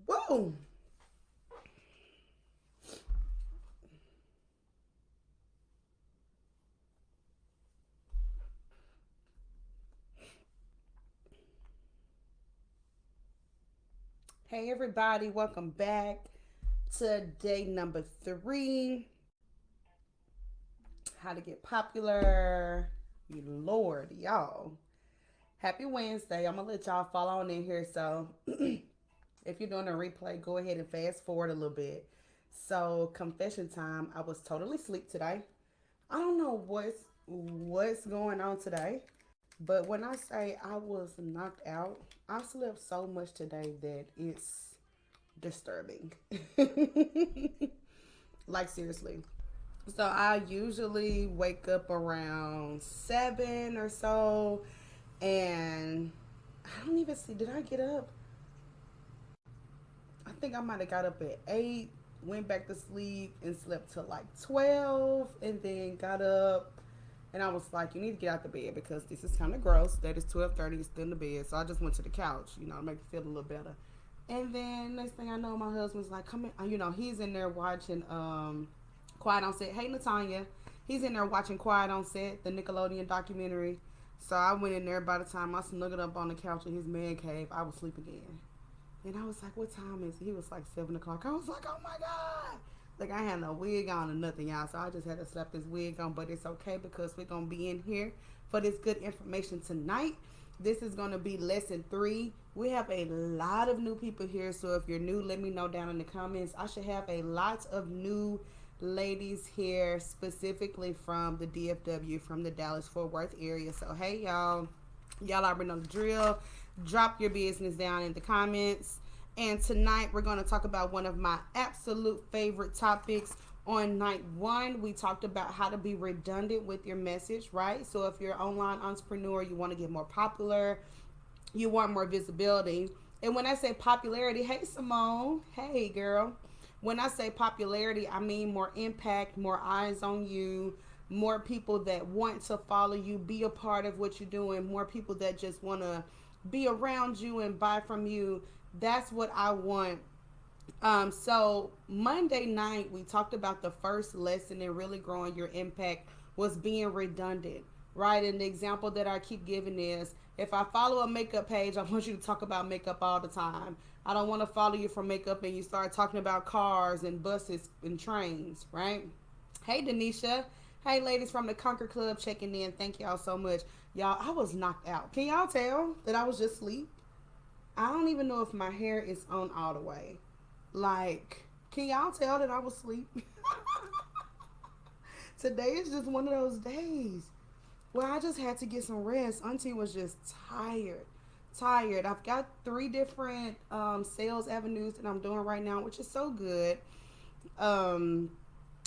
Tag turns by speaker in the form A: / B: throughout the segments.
A: Woo! Hey everybody, welcome back to day number 3. How to get popular. Lord, y'all. Happy Wednesday. I'm gonna let y'all follow on in here. So if you're doing a replay, go ahead and fast forward a little bit. So confession time. I was totally asleep today. I don't know what's going on today. But when I say I was knocked out, I slept so much today that it's disturbing. Like, seriously. So I usually wake up around 7 or so, and I don't even see. Did I get up? I think I might have got up at 8, went back to sleep, and slept till like 12, and then got up. And I was like, you need to get out the bed because this is kind of gross. That is 12:30, you're still in the bed. So I just went to the couch, to make it feel a little better. And then next thing I know, my husband's like, come in. He's in there watching Quiet on Set. Hey, Latanya. He's in there watching Quiet on Set, the Nickelodeon documentary. So I went in there. By the time I snuggled up on the couch in his man cave, I was asleep again. And I was like, what time is it? He was like 7 o'clock. I was like, oh my God. Like, I had no wig on or nothing, y'all. So I just had to slap this wig on. But it's okay because we're going to be in here for this good information tonight. This is going to be lesson 3. We have a lot of new people here. So if you're new, let me know down in the comments. I should have a lot of new ladies here, specifically from the DFW, from the Dallas Fort Worth area. So, hey, y'all. Y'all already know the drill. Drop your business down in the comments. And tonight we're going to talk about one of my absolute favorite topics. On night 1, we talked about how to be redundant with your message, right? So if you're an online entrepreneur, you want to get more popular, you want more visibility. And when I say popularity, hey Simone, hey girl. When I say popularity, I mean more impact, more eyes on you, more people that want to follow you, be a part of what you're doing, more people that just want to be around you and buy from you. That's what I want. So Monday night we talked about the first lesson in really growing your impact was being redundant, right? And the example that I keep giving is if I follow a makeup page, I want you to talk about makeup all the time. I don't want to follow you for makeup and you start talking about cars and buses and trains, right? Hey Denisha. Hey ladies from the Conquer Club checking in. Thank y'all so much. Y'all, I was knocked out. Can y'all tell that I was just asleep? I don't even know if my hair is on all the way. Like, can y'all tell that I was asleep? Today is just one of those days where I just had to get some rest. Auntie was just tired. Tired. I've got 3 different sales avenues that I'm doing right now, which is so good. Um,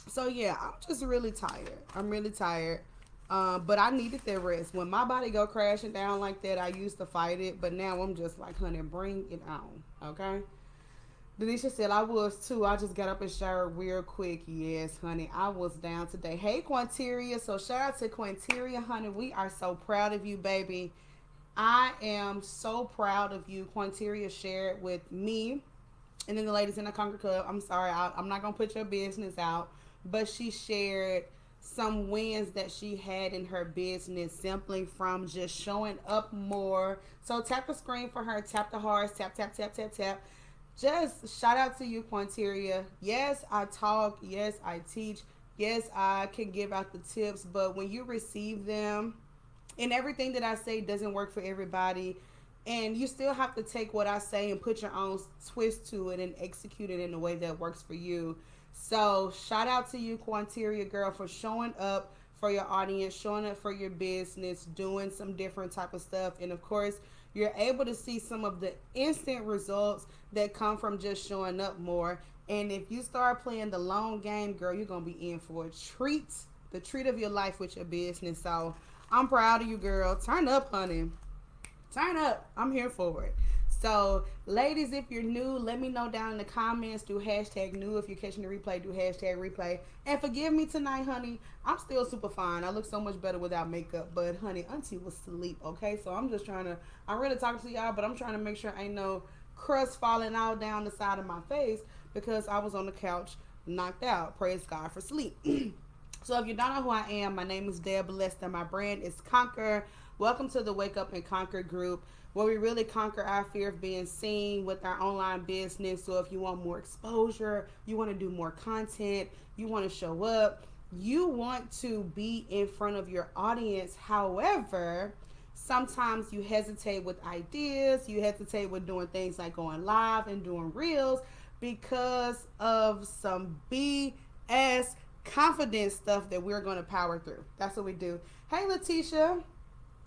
A: so yeah, I'm just really tired. I'm really tired. But I needed that rest. When my body go crashing down like that, I used to fight it, but now I'm just like, honey, bring it on, okay? Denisha said I was too. I just got up and showered real quick. Yes, honey, I was down today. Hey, Quanteria. So shout out to Quanteria, honey. We are so proud of you, baby. I am so proud of you. Quanteria shared with me and then the ladies in the Conquer Club. I'm sorry, I'm not gonna put your business out, but she shared some wins that she had in her business simply from just showing up more. So tap the screen for her, tap the hearts, tap, tap, tap, tap, tap. Just shout out to you, Quanteria. Yes, I talk. Yes, I teach. Yes, I can give out the tips, but when you receive them, and everything that I say doesn't work for everybody, and you still have to take what I say and put your own twist to it and execute it in a way that works for you. So shout out to you, Quanteria girl, for showing up for your audience, showing up for your business, doing some different type of stuff. And of course, you're able to see some of the instant results that come from just showing up more. And if you start playing the long game, girl, you're gonna be in for a treat, the treat of your life with your business. So I'm proud of you, girl. Turn up, honey. Turn up. I'm here for it. So, ladies, if you're new, let me know down in the comments. Do hashtag new. If you're catching the replay, do hashtag replay. And forgive me tonight, honey. I'm still super fine. I look so much better without makeup. But, honey, Auntie was asleep, okay? So, I'm just trying to, I'm really talking to y'all, but I'm trying to make sure ain't no crust falling all down the side of my face because I was on the couch knocked out. Praise God for sleep. So if you don't know who I am, my name is Deb Lester. My brand is Conquer. Welcome to the Wake Up and Conquer group, where we really conquer our fear of being seen with our online business. So if you want more exposure, you want to do more content, you want to show up, you want to be in front of your audience. However, sometimes you hesitate with ideas, you hesitate with doing things like going live and doing reels because of some BS confidence stuff that we're going to power through. That's what we do. Hey, Letitia.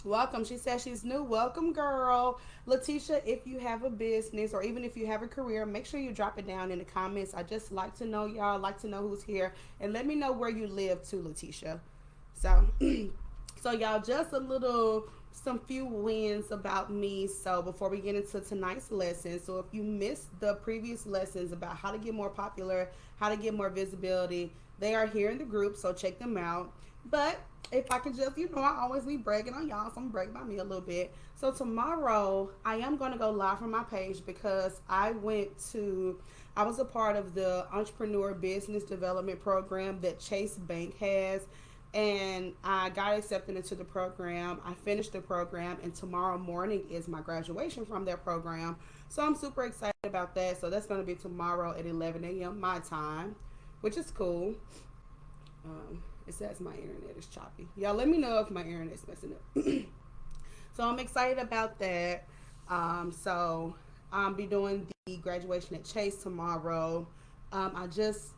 A: Welcome. She says she's new. Welcome, girl. Letitia, if you have a business or even if you have a career, make sure you drop it down in the comments. I just like to know y'all, like to know who's here, and let me know where you live too, Letitia. So, so y'all, just some few wins about me. So before we get into tonight's lesson, so if you missed the previous lessons about how to get more popular, how to get more visibility, they are here in the group, so check them out. But if I could just, I always be bragging on y'all, so I'm bragging about me a little bit. So tomorrow, I am going to go live from my page because I was a part of the Entrepreneur Business Development Program that Chase Bank has, and I got accepted into the program. I finished the program, and tomorrow morning is my graduation from that program. So I'm super excited about that. So that's going to be tomorrow at 11 a.m. my time, which is cool. It says my internet is choppy. Y'all let me know if my internet's messing up. So I'm excited about that. So I'll be doing the graduation at Chase tomorrow. I just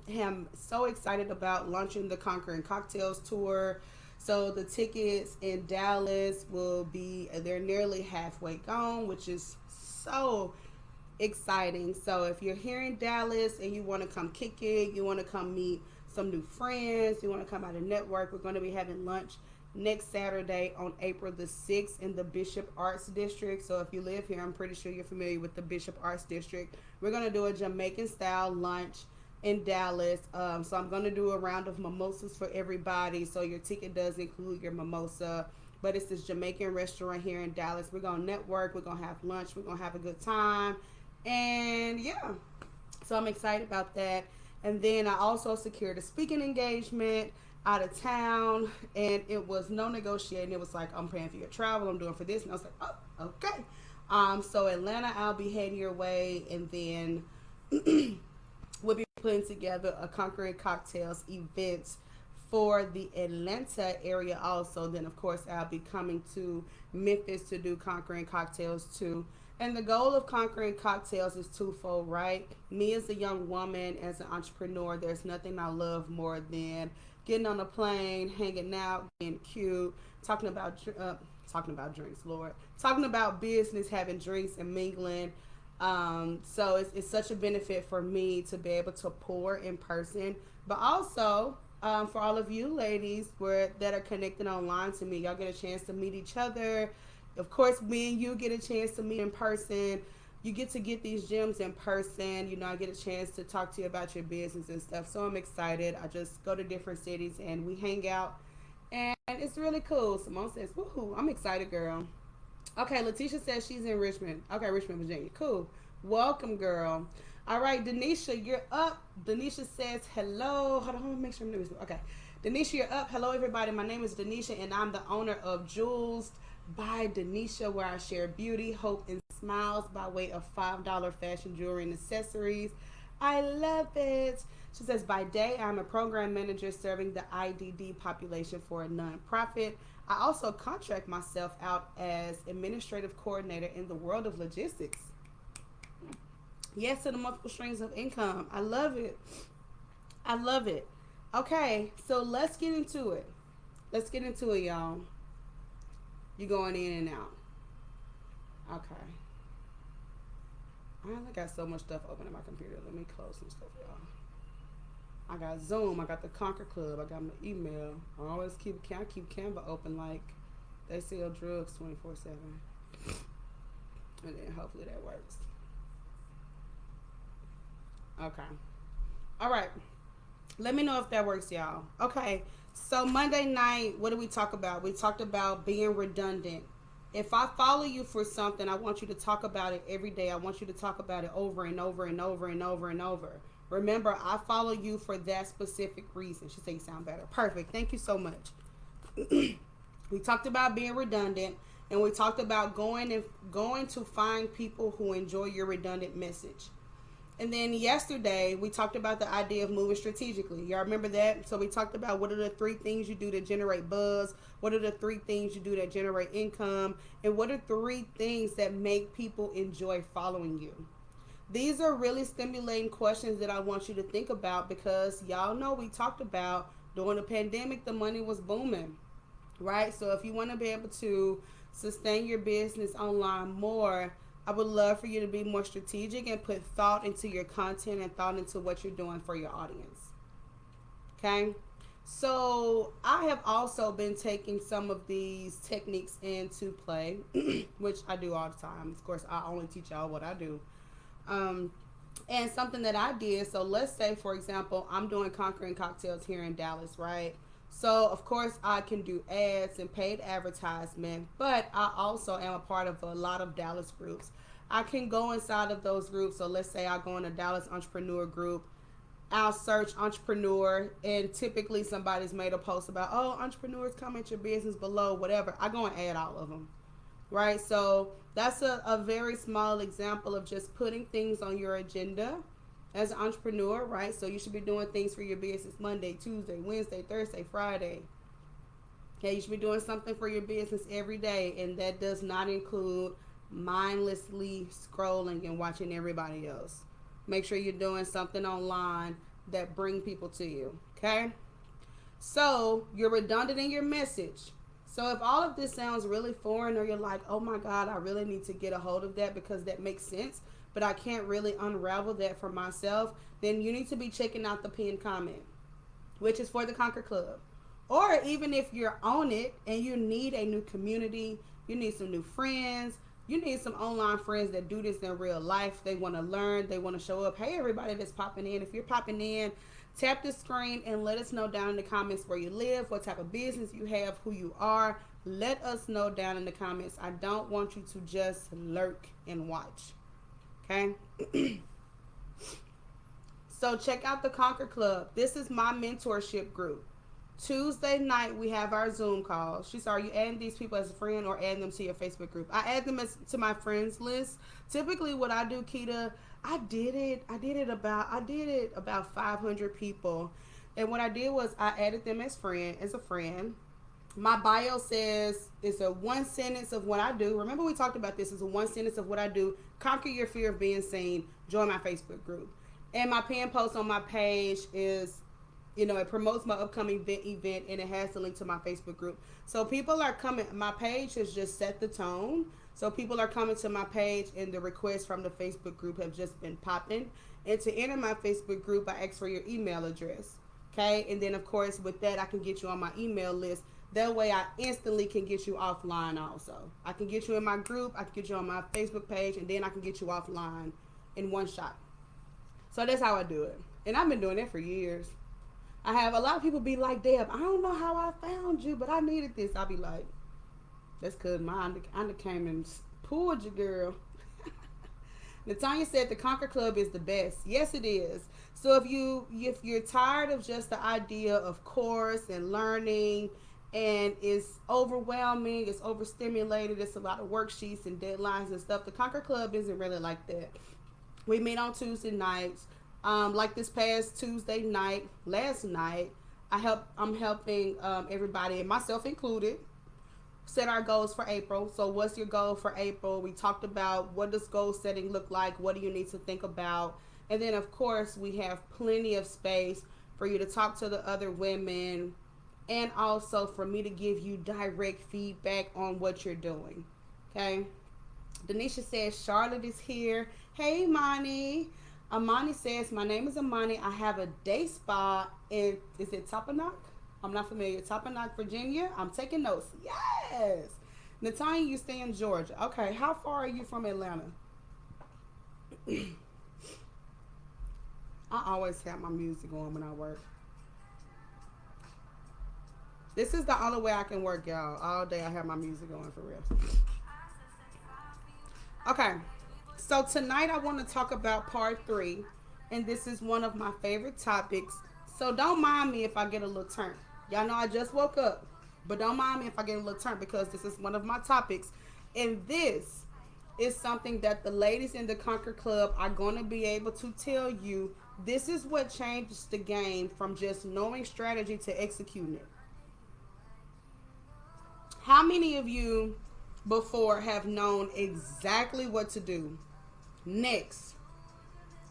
A: am so excited about launching the Conquering Cocktails tour. So the tickets in Dallas they're nearly halfway gone, which is so exciting. So if you're here in Dallas and you want to come kick it, you want to come meet some new friends, you want to come out and network, we're going to be having lunch next Saturday on April the 6th in the Bishop Arts District. So if you live here, I'm pretty sure you're familiar with the Bishop Arts District. We're going to do a Jamaican style lunch in Dallas. So I'm going to do a round of mimosas for everybody. So your ticket does include your mimosa. But it's this Jamaican restaurant here in Dallas. We're going to network. We're going to have lunch. We're going to have a good time. And yeah, so I'm excited about that. And then I also secured a speaking engagement out of town, and it was no negotiating. It was like, I'm paying for your travel, I'm doing for this. And I was like, oh, okay. So Atlanta, I'll be heading your way, and then we'll be putting together a Conquering Cocktails event for the Atlanta area also. Then, of course, I'll be coming to Memphis to do Conquering Cocktails too. And the goal of Conquering Cocktails is twofold, right? Me as a young woman, as an entrepreneur, there's nothing I love more than getting on a plane, hanging out, being cute, talking about drinks, Lord, talking about business, having drinks and mingling. So it's such a benefit for me to be able to pour in person, but also for all of you ladies that are connected online to me, y'all get a chance to meet each other. Of course, me and you get a chance to meet in person. You get to get these gems in person. I get a chance to talk to you about your business and stuff. So I'm excited. I just go to different cities and we hang out. And it's really cool. Simone says, woohoo, I'm excited, girl. Okay, Letitia says she's in Richmond. Okay, Richmond, Virginia. Cool. Welcome, girl. All right, Denisha, you're up. Denisha says, hello. Hold on, make sure I'm doing this. Okay. Denisha, you're up. Hello, everybody. My name is Denisha, and I'm the owner of Jewels by Denisha, where I share beauty, hope, and smiles by way of $5 fashion jewelry and accessories. I love it. She says, by day, I'm a program manager serving the IDD population for a nonprofit. I also contract myself out as administrative coordinator in the world of logistics. Yes to the multiple streams of income. I love it. I love it. Okay, so let's get into it. Let's get into it, y'all. You going in and out. Okay. I got so much stuff open on my computer. Let me close some stuff, y'all. I got Zoom. I got the Conquer Club. I got my email. I always keep Canva open like they sell drugs 24/7. And then hopefully that works. Okay. All right. Let me know if that works, y'all. Okay. So Monday night, what did we talk about? We talked about being redundant. If I follow you for something, I want you to talk about it every day. I want you to talk about it over and over and over and over and over. Remember, I follow you for that specific reason. She said you sound better. Perfect. Thank you so much. We talked about being redundant, and we talked about going to find people who enjoy your redundant message. And then yesterday, we talked about the idea of moving strategically. Y'all remember that? So we talked about what are the 3 things you do to generate buzz, what are the 3 things you do that generate income, and what are 3 things that make people enjoy following you. These are really stimulating questions that I want you to think about, because y'all know we talked about during the pandemic, the money was booming, right? So if you want to be able to sustain your business online more, I would love for you to be more strategic and put thought into your content and thought into what you're doing for your audience. Okay? So I have also been taking some of these techniques into play, which I do all the time. Of course, I only teach y'all what I do. And something that I did, so let's say, for example, I'm doing Conquering Cocktails here in Dallas, right? So, of course, I can do ads and paid advertisement, but I also am a part of a lot of Dallas groups. I can go inside of those groups. So, let's say I go in a Dallas entrepreneur group. I'll search entrepreneur, and typically somebody's made a post about, oh, entrepreneurs, comment your business below, whatever. I go and add all of them, right? So, that's a very small example of just putting things on your agenda as an entrepreneur, right? So you should be doing things for your business Monday, Tuesday, Wednesday, Thursday, Friday. Okay, you should be doing something for your business every day, and that does not include mindlessly scrolling and watching everybody else. Make sure you're doing something online that bring people to you, okay? So you're redundant in your message. So if all of this sounds really foreign, or you're like, oh my God, I really need to get a hold of that because that makes sense, but I can't really unravel that for myself, then you need to be checking out the pinned comment, which is for the Conquer Club. Or even if you're on it and you need a new community, you need some new friends, you need some online friends that do this in real life. They want to learn, they want to show up. Hey, everybody that's popping in, if you're popping in, tap the screen and let us know down in the comments where you live, what type of business you have, who you are. Let us know down in the comments. I don't want you to just lurk and watch. Okay? So check out the Conquer Club. This is my mentorship group. Tuesday night, we have our Zoom calls. She said, are you adding these people as a friend or adding them to your Facebook group? I add them to my friends list. Typically what I do, Keita, I did it about 500 people. And what I did was I added them as a friend. My bio says it's a 1 sentence of what I do. Remember we talked about this. It's a 1 sentence of what I do. Conquer your fear of being seen. Join my Facebook group. And my pinned post on my page is, it promotes my upcoming event, and it has the link to my Facebook group. So people are coming. My page has just set the tone. So people are coming to my page, and the requests from the Facebook group have just been popping. And to enter my Facebook group, I ask for your email address. Okay? And then, of course, with that, I can get you on my email list. That way, I instantly can get you offline also. I can get you in my group, I can get you on my Facebook page, and then I can get you offline in one shot. So that's how I do it. And I've been doing it for years. I have a lot of people be like, Deb, I don't know how I found you, but I needed this. I'll be like, that's because I came and pulled you, girl. Natanya said the Conquer Club is the best. Yes, it is. So if you're tired of just the idea of course and learning, and it's overwhelming, it's overstimulated, it's a lot of worksheets and deadlines and stuff, the Conquer Club isn't really like that. We meet on Tuesday nights. Like this past Tuesday night, last night, I'm helping everybody, and myself included, set our goals for April. So what's your goal for April? We talked about what does goal setting look like? What do you need to think about? And then, of course, we have plenty of space for you to talk to the other women, and also for me to give you direct feedback on what you're doing. Okay? Denisha says, Charlotte is here. Hey, Imani. Amani says, my name is Amani. I have a day spa in, is it Toppanock? I'm not familiar. Toppanock, Virginia. I'm taking notes. Yes. Natanya, you stay in Georgia. Okay. How far are you from Atlanta? I always have my music on when I work. This is the only way I can work, y'all. All day I have my music on, for real. Okay. So tonight I want to talk about part three, and this is one of my favorite topics. So don't mind me if I get a little turnt. Y'all know I just woke up, but don't mind me if I get a little turnt because this is one of my topics, and this is something that the ladies in the Conquer Club are going to be able to tell you. This is what changes the game from just knowing strategy to executing it. How many of you before have known exactly what to do next?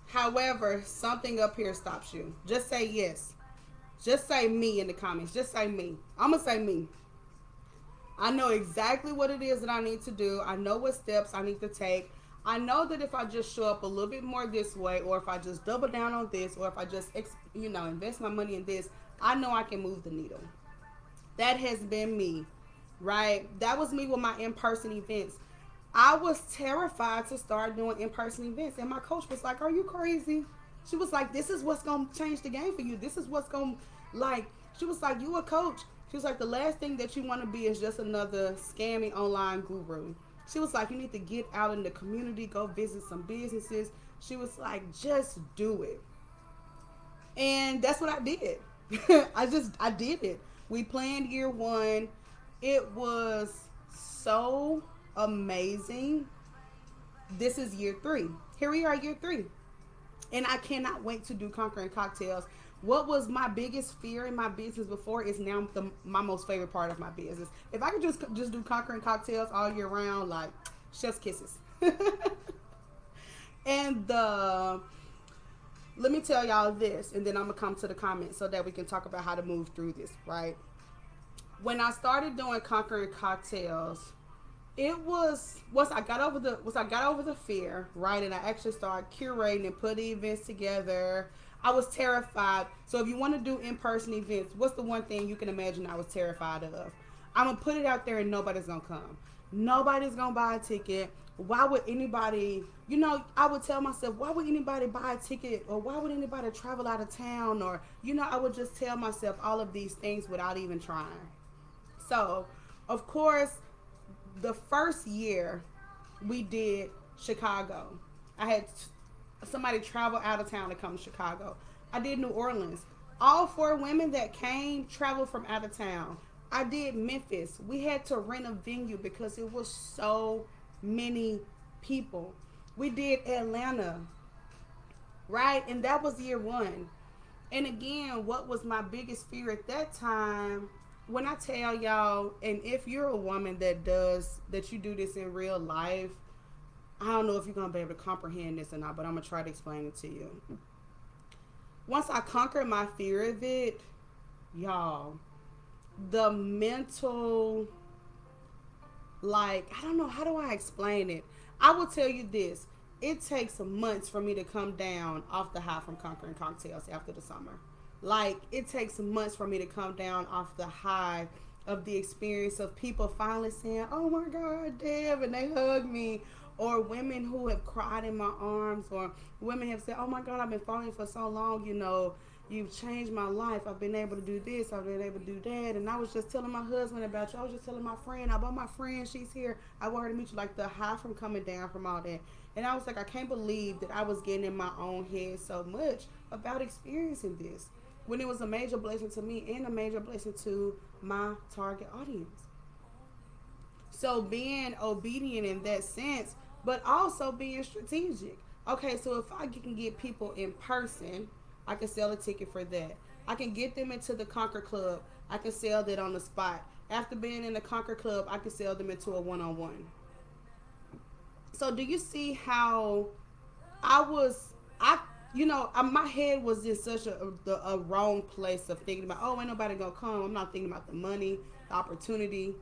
A: However, something up here stops you. Just say yes. Just say me in the comments. Just say me. I'm going to say me. I know exactly what it is that I need to do. I know what steps I need to take. I know that if I just show up a little bit more this way, or if I just double down on this, or if I just, invest my money in this, I know I can move the needle. That has been me, right? That was me with my in-person events. I was terrified to start doing in-person events, and my coach was like, "Are you crazy?" She was like, "This is what's gonna change the game for you. This is what's gonna like." She was like, "You a coach." She was like, "The last thing that you want to be is just another scammy online guru." She was like, "You need to get out in the community, go visit some businesses." She was like, "Just do it." And that's what I did. I did it. We planned year one. It was so amazing. This is year three. Here we are, year three. And I cannot wait to do Conquering Cocktails. What was my biggest fear in my business before is now my most favorite part of my business. If I could just do Conquering Cocktails all year round, like chef's kisses. And let me tell y'all this, and then I'm gonna come to the comments so that we can talk about how to move through this, right? When I started doing Conquering Cocktails, it was once I got over the fear, right, and I actually started curating and putting events together. I was terrified. So if you want to do in-person events, what's the one thing you can imagine I was terrified of? I'm gonna put it out there and nobody's gonna come. Nobody's gonna buy a ticket. Why would anybody, I would tell myself, why would anybody buy a ticket, or why would anybody travel out of town, or I would just tell myself all of these things without even trying. So, of course, the first year we did Chicago. I had somebody travel out of town to come to Chicago. I did New Orleans. All four women that came traveled from out of town. I did Memphis. We had to rent a venue because it was so many people. We did Atlanta, right? And that was year one. And again, what was my biggest fear at that time? When I tell y'all, and if you're a woman that you do this in real life, I don't know if you're gonna be able to comprehend this or not, but I'm gonna try to explain it to you. Once I conquered my fear of it, y'all, the mental, like, I don't know, how do I explain it? I will tell you this. It takes months for me to come down off the high from Conquering Cocktails after the summer. Like, it takes months for me to come down off the high of the experience of people finally saying, "Oh my God, Deb," and they hug me. Or women who have cried in my arms, or women have said, "Oh my God, I've been following for so long, you've changed my life. I've been able to do this, I've been able to do that." And I was just telling my husband about you. I was just telling my friend about my friend. She's here. I want her to meet you. Like the high from coming down from all that. And I was like, I can't believe that I was getting in my own head so much about experiencing this, when it was a major blessing to me and a major blessing to my target audience. So being obedient in that sense, but also being strategic. Okay, so if I can get people in person, I can sell a ticket for that. I can get them into the Conquer Club. I can sell that on the spot. After being in the Conquer Club, I can sell them into a one-on-one. So do you see how I was, my head was in such a wrong place of thinking about, oh, ain't nobody gonna come. I'm not thinking about the money, the opportunity,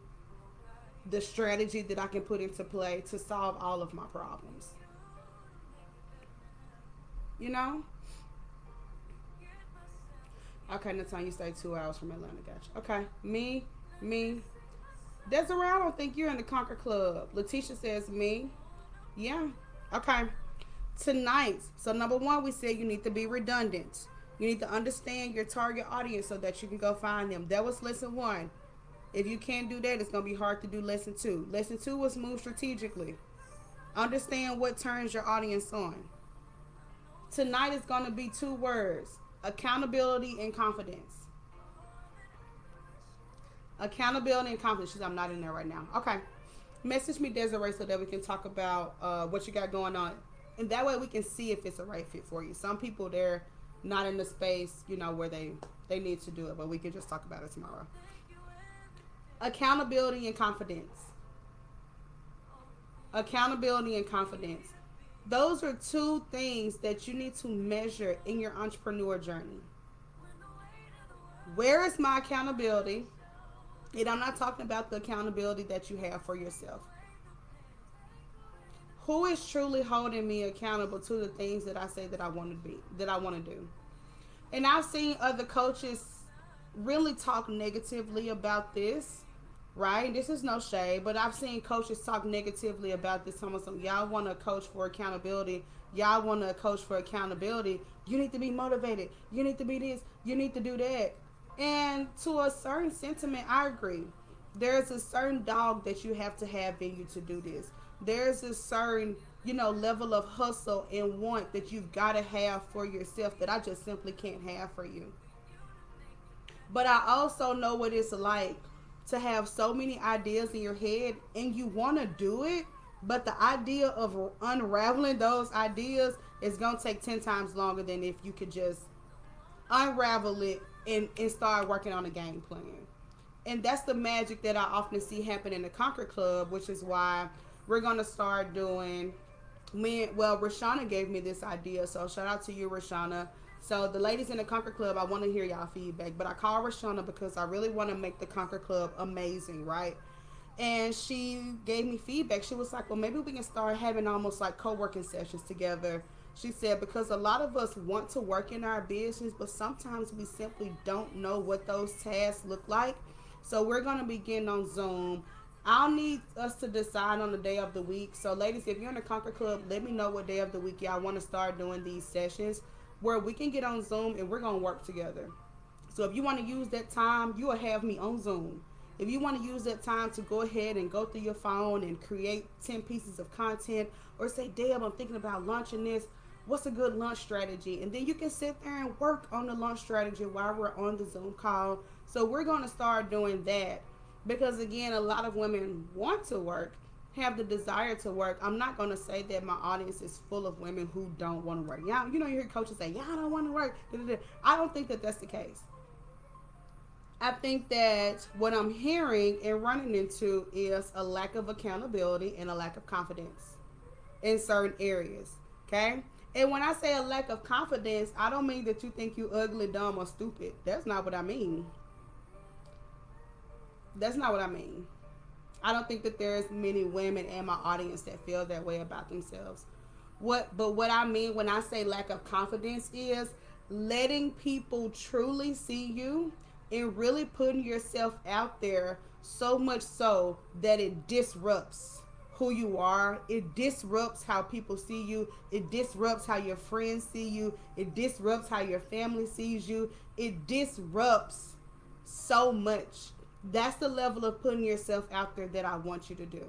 A: the strategy that I can put into play to solve all of my problems. You know? Okay, Nathan, you stay 2 hours from Atlanta. Gotcha. Okay, me. Desiree, I don't think you're in the Conquer Club. Letitia says me. Yeah. Okay. Tonight, so number one, we said you need to be redundant. You need to understand your target audience so that you can go find them. That was lesson one. If you can't do that, it's going to be hard to do lesson two. Lesson two was move strategically. Understand what turns your audience on. Tonight is going to be two words: accountability and confidence. Accountability and confidence. I'm not in there right now. Okay. Message me, Desiree, so that we can talk about what you got going on. And that way we can see if it's a right fit for you. Some people, they're not in the space, where they need to do it. But we can just talk about it tomorrow. Accountability and confidence. Accountability and confidence. Those are two things that you need to measure in your entrepreneur journey. Where is my accountability? And I'm not talking about the accountability that you have for yourself. Who is truly holding me accountable to the things that I say that I want to be, that I want to do? And I've seen other coaches really talk negatively about this, right? This is no shade, but I've seen coaches talk negatively about this. Some y'all want to coach for accountability. Y'all want to coach for accountability. You need to be motivated. You need to be this. You need to do that. And to a certain sentiment, I agree. There's a certain dog that you have to have in you to do this. There's a certain, level of hustle and want that you've got to have for yourself that I just simply can't have for you. But I also know what it's like to have so many ideas in your head and you want to do it, but the idea of unraveling those ideas is going to take 10 times longer than if you could just unravel it and start working on a game plan. And that's the magic that I often see happen in the Conquer Club, which is why we're going to start doing, Rashana gave me this idea, so shout out to you, Rashana. So the ladies in the Conquer Club, I want to hear y'all feedback, but I call Rashana because I really want to make the Conquer Club amazing, right? And she gave me feedback. She was like, well, maybe we can start having almost like co-working sessions together. She said, because a lot of us want to work in our business, but sometimes we simply don't know what those tasks look like. So we're going to begin on Zoom. I'll need us to decide on the day of the week. So ladies, if you're in the Conquer Club, let me know what day of the week y'all want to start doing these sessions where we can get on Zoom and we're going to work together. So if you want to use that time, you will have me on Zoom. If you want to use that time to go ahead and go through your phone and create 10 pieces of content, or say, Deb, I'm thinking about launching this. What's a good launch strategy? And then you can sit there and work on the launch strategy while we're on the Zoom call. So we're going to start doing that. Because again, a lot of women want to work, have the desire to work. I'm not going to say that my audience is full of women who don't want to work. Y'all, you hear coaches say, y'all don't want to work. I don't think that that's the case. I think that what I'm hearing and running into is a lack of accountability and a lack of confidence in certain areas. Okay? And when I say a lack of confidence, I don't mean that you think you ugly, dumb, or stupid. That's not what I mean. That's not what I mean. I don't think that there's many women in my audience that feel that way about themselves. But what I mean when I say lack of confidence is letting people truly see you and really putting yourself out there so much so that it disrupts who you are. It disrupts how people see you. It disrupts how your friends see you. It disrupts how your family sees you. It disrupts so much. That's the level of putting yourself out there that I want you to do.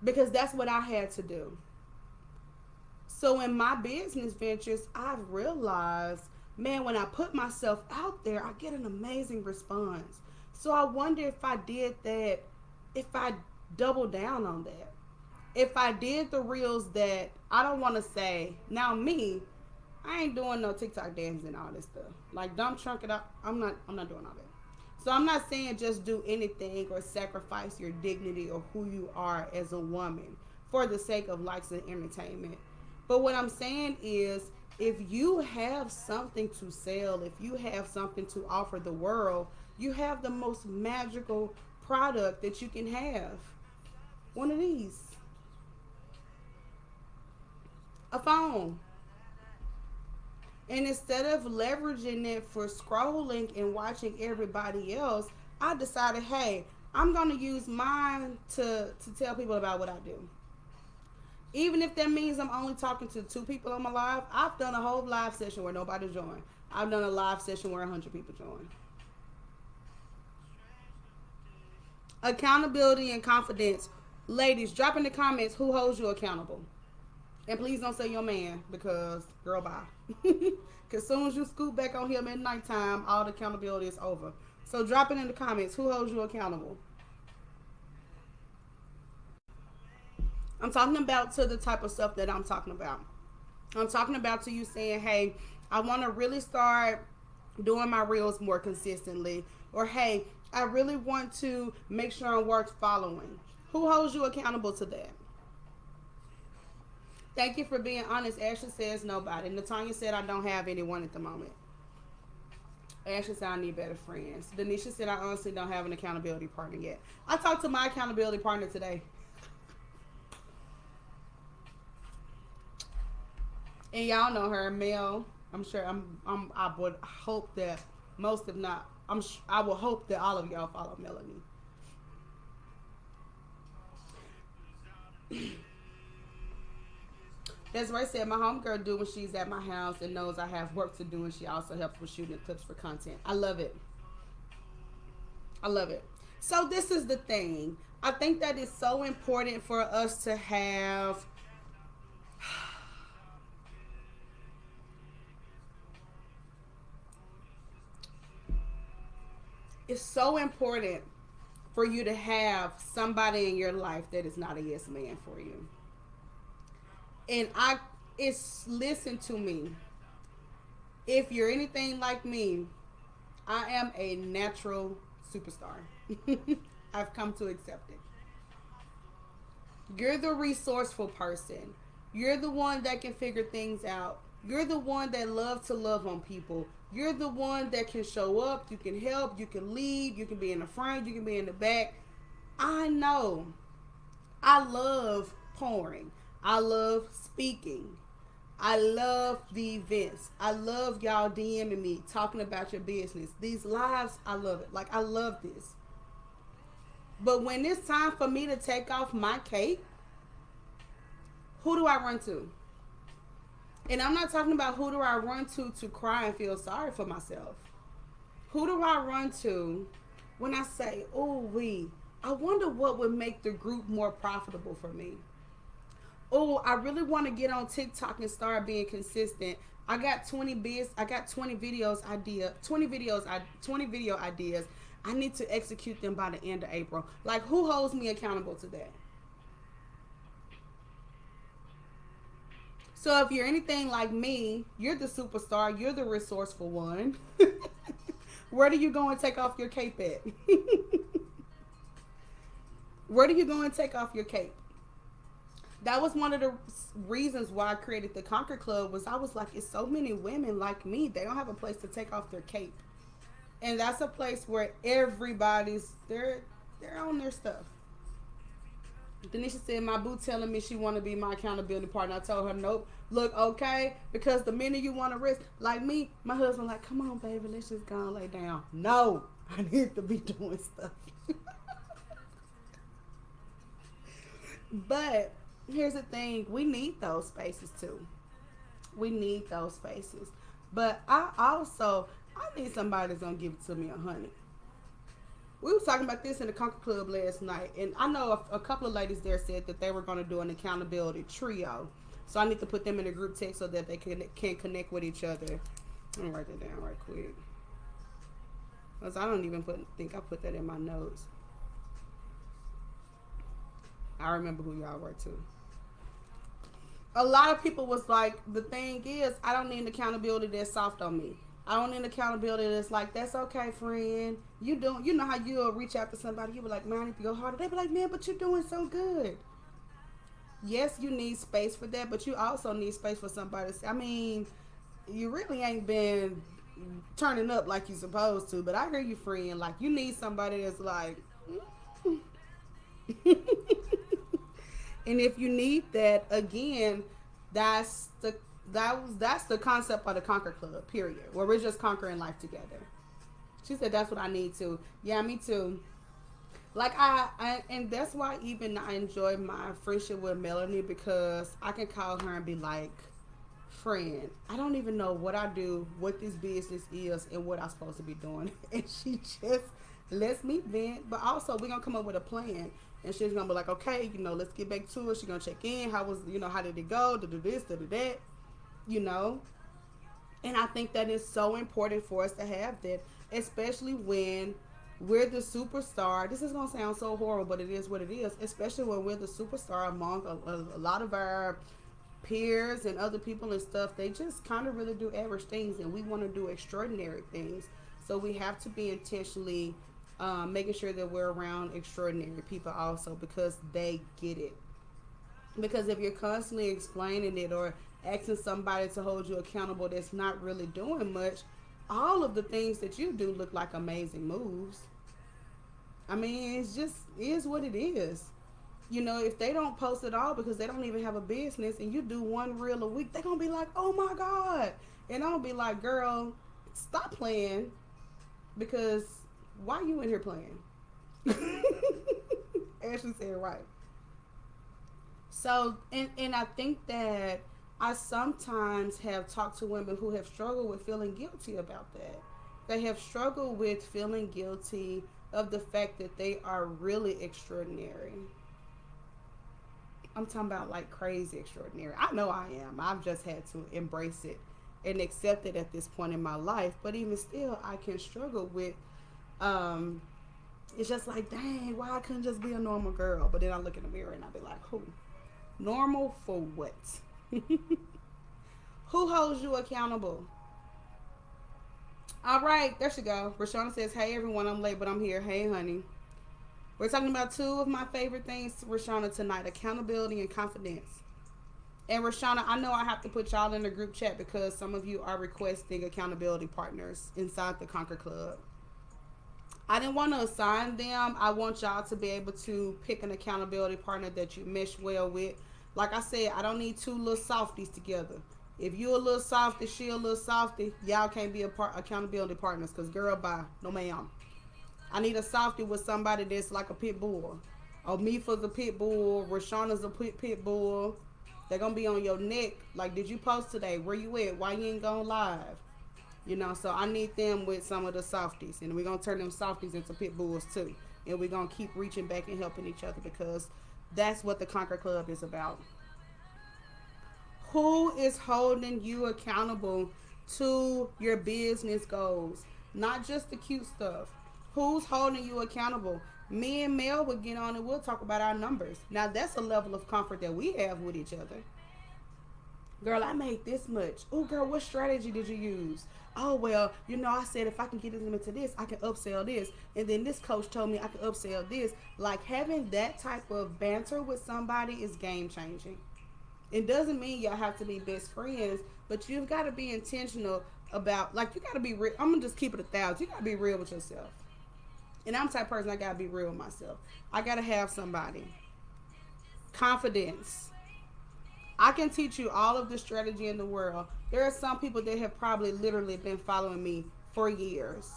A: Because that's what I had to do. So in my business ventures, I've realized, man, when I put myself out there, I get an amazing response. So I wonder if I did that, if I doubled down on that. If I did the reels that I don't want to say, now me, I ain't doing no TikTok dances and all this stuff. Like, don't chunk it up. I'm not doing all that. So I'm not saying just do anything or sacrifice your dignity or who you are as a woman for the sake of likes and entertainment. But what I'm saying is, if you have something to sell, if you have something to offer the world, you have the most magical product that you can have. One of these. A phone. And instead of leveraging it for scrolling and watching everybody else, I decided, hey, I'm going to use mine to tell people about what I do. Even if that means I'm only talking to 2 people on my live, I've done a whole live session where nobody joined. I've done a live session where 100 people joined. Accountability and confidence. Ladies, drop in the comments who holds you accountable. And please don't say your man because, girl, bye. Because as soon as you scoop back on him at nighttime, all the accountability is over. So drop it in the comments who holds you accountable. I'm talking about to the type of stuff that I'm talking about. I'm talking about to you saying, hey, I want to really start doing my reels more consistently. Or, hey, I really want to make sure I'm worth following. Who holds you accountable to that? Thank you for being honest. Ashley says nobody. Natanya said I don't have anyone at the moment. Ashley said I need better friends. Denisha said I honestly don't have an accountability partner yet. I talked to my accountability partner today. And y'all know her, Mel. I'm sure I would hope that most, if not, I will hope that all of y'all follow Melanie. Desiree said, my homegirl do when she's at my house and knows I have work to do, and she also helps with shooting clips for content. I love it. I love it. So this is the thing. I think that it's so important for us to have it's so important for you to have somebody in your life that is not a yes man for you. And listen to me. If you're anything like me, I am a natural superstar. I've come to accept it. You're the resourceful person. You're the one that can figure things out. You're the one that loves to love on people. You're the one that can show up. You can help. You can lead. You can be in the front. You can be in the back. I know. I love pouring. I love speaking. I love the events. I love y'all DMing me, talking about your business. These lives, I love it. Like, I love this. But when it's time for me to take off my cape, who do I run to? And I'm not talking about who do I run to cry and feel sorry for myself. Who do I run to when I say, oh, I wonder what would make the group more profitable for me? Oh, I really want to get on TikTok and start being consistent. I got 20 video ideas. I need to execute them by the end of April. Like, who holds me accountable to that? So if you're anything like me, you're the superstar, you're the resourceful one. Where do you go and take off your cape at? Where do you go and take off your cape? That was one of the reasons why I created the Conquer Club. Was I was like, it's so many women like me. They don't have a place to take off their cape. And that's a place where everybody's, they're on their stuff. Denisha said, my boo telling me she want to be my accountability partner. I told her, nope. Look, okay, because the minute you want to risk, like me, my husband like, come on, baby, let's just go and lay down. No, I need to be doing stuff. But here's the thing, we need those spaces too. We need those spaces. But I need somebody that's going to give it to me 100. We were talking about this in the Conquer Club last night, and I know a couple of ladies there said that they were going to do an accountability trio. So I need to put them in a group text so that they can connect with each other. I'm going to write that down right quick. Because I don't even think I put that in my notes. I remember who y'all were too. A lot of people was like, the thing is, I don't need accountability that's soft on me. I don't need accountability that's like, that's okay, friend. You know how you'll reach out to somebody, you be like, man, I need to go harder. They be like, man, but you're doing so good. Yes, you need space for that, but you also need space for somebody. I mean, you really ain't been turning up like you supposed to, but I hear you, friend. Like, you need somebody that's like, and if you need that, again, that's the concept of the Conquer Club, period, where we're just conquering life together. She said that's what I need to. Yeah, me too. Like, and that's why even I enjoy my friendship with Melanie, because I can call her and be like, friend, I don't even know what I do, what this business is, and what I'm supposed to be doing. And she just lets me vent, but also we're going to come up with a plan. And she's gonna be like, okay, let's get back to it. She's gonna check in. How was, how did it go? To do this, to do that, you know. And I think that is so important for us to have that, especially when we're the superstar. This is gonna sound so horrible, but it is what it is. Especially when we're the superstar among a lot of our peers and other people and stuff. They just kind of really do average things, and we want to do extraordinary things. So we have to be intentionally making sure that we're around extraordinary people also, because they get it. Because if you're constantly explaining it or asking somebody to hold you accountable that's not really doing much, all of the things that you do look like amazing moves. I mean, it's just is what it is. If they don't post at all because they don't even have a business, and you do one reel a week, they're gonna be like, oh my God. And I'll be like, girl, stop playing, because why you in here playing? Ashley said right. So, and I think that I sometimes have talked to women who have struggled with feeling guilty about that. They have struggled with feeling guilty of the fact that they are really extraordinary. I'm talking about like crazy extraordinary. I know I am. I've just had to embrace it and accept it at this point in my life. But even still, I can struggle with, it's just like, dang, why I couldn't just be a normal girl? But then I look in the mirror and I be like, who? Normal for what? Who holds you accountable? All right, there she go. Rashana says, hey everyone, I'm late, but I'm here. Hey honey. We're talking about two of my favorite things, Rashana, tonight: accountability and confidence. And Rashana, I know I have to put y'all in the group chat because some of you are requesting accountability partners inside the Conquer Club. I didn't want to assign them. I want y'all to be able to pick an accountability partner that you mesh well with. Like I said, I don't need two little softies together. If you a little softy, she a little softy, y'all can't be accountability partners, because girl, bye. No ma'am. I need a softy with somebody that's like a pit bull. Oh, Mifa's a pit bull. Rashana's a pit bull. They're going to be on your neck. Like, did you post today? Where you at? Why you ain't going live? So I need them with some of the softies. And we're going to turn them softies into pit bulls too. And we're going to keep reaching back and helping each other, because that's what the Conquer Club is about. Who is holding you accountable to your business goals? Not just the cute stuff. Who's holding you accountable? Me and Mel would get on and we'll talk about our numbers. Now that's a level of comfort that we have with each other. Girl, I made this much. Oh, girl, what strategy did you use? Oh, well, I said if I can get them into this, I can upsell this. And then this coach told me I can upsell this. Like, having that type of banter with somebody is game changing. It doesn't mean y'all have to be best friends, but you've got to be intentional about, like, you got to be real. I'm going to just keep it 1,000. You got to be real with yourself. And I'm the type of person, I got to be real with myself. I got to have somebody. Confidence. I can teach you all of the strategy in the world. There are some people that have probably literally been following me for years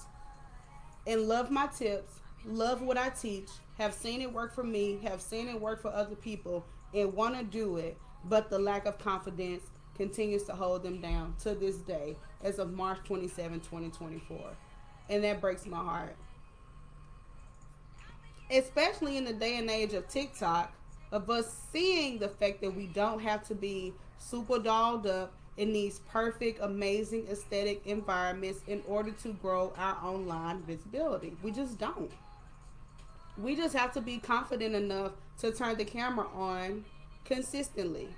A: and love my tips, love what I teach, have seen it work for me, have seen it work for other people, and want to do it, but the lack of confidence continues to hold them down to this day as of March 27, 2024. And that breaks my heart. Especially in the day and age of TikTok, of us seeing the fact that we don't have to be super dolled up in these perfect, amazing aesthetic environments in order to grow our online visibility. We just don't. We just have to be confident enough to turn the camera on consistently.